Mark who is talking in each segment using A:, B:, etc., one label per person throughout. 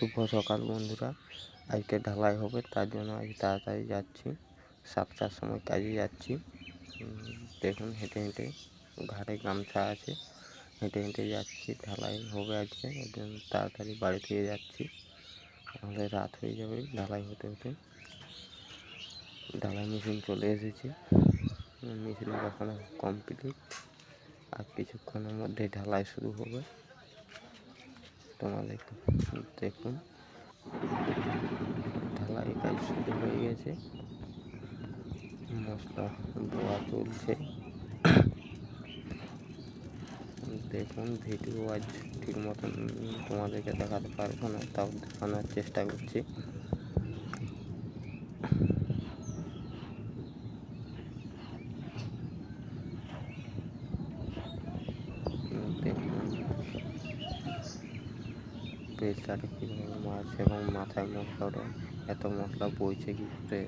A: শুভ সকাল বন্ধুরা। আজকে ঢালাই হবে, তার জন্য আজ তাড়াতাড়ি যাচ্ছি। 7টার সময় কাজে যাচ্ছি। দেখুন হেঁটে হেঁটে, ঘাড়ে গামছা আছে, হেঁটে হেঁটে যাচ্ছি। ঢালাই হবে আজকে, ওই জন্য তাড়াতাড়ি বাড়ি থেকে যাচ্ছি, নাহলে রাত হয়ে যাবে ঢালাই হতে হতে। ঢালাই মেশিন চলে এসেছে, মেশিনের এখনো কমপ্লিট, আর কিছুক্ষণের মধ্যে ঢালাই শুরু হবে। তোমাদের দেখুন ঢালাই কাজ শুরু হয়ে গেছে, মশলা দেওয়া চলছে। দেখুন ভিডিও আজ ঠিক মতন তোমাদেরকে দেখাতে পারবো না, তাও দেখানোর চেষ্টা করছি। দেখুন পেস্টাটা কীভাবে মারছে এবং মাথায় মশলাটা এত মশলা বইছে কি করে।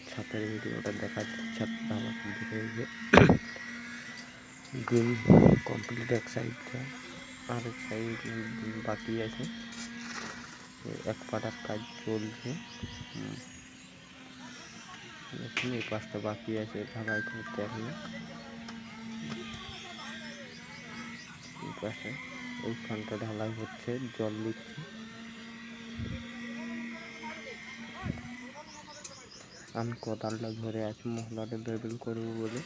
A: ছাতের ভিডিওটা দেখাচ্ছি। ছাদটা আমার কমপ্লিট হয়েছে, গ্রিল কমপ্লিট এক সাইডটা, আর এক সাইড বাকি আছে। এক পাটার কাজ চলছে, দেখুন এই পাশটা বাকি আছে ঢালাই করতে এখনো। এই পাশে ওইখানটা ঢালাই হচ্ছে, জল দিচ্ছে। আমি কোদালটা ধরে আছি মশলাটা বের করবো বলে।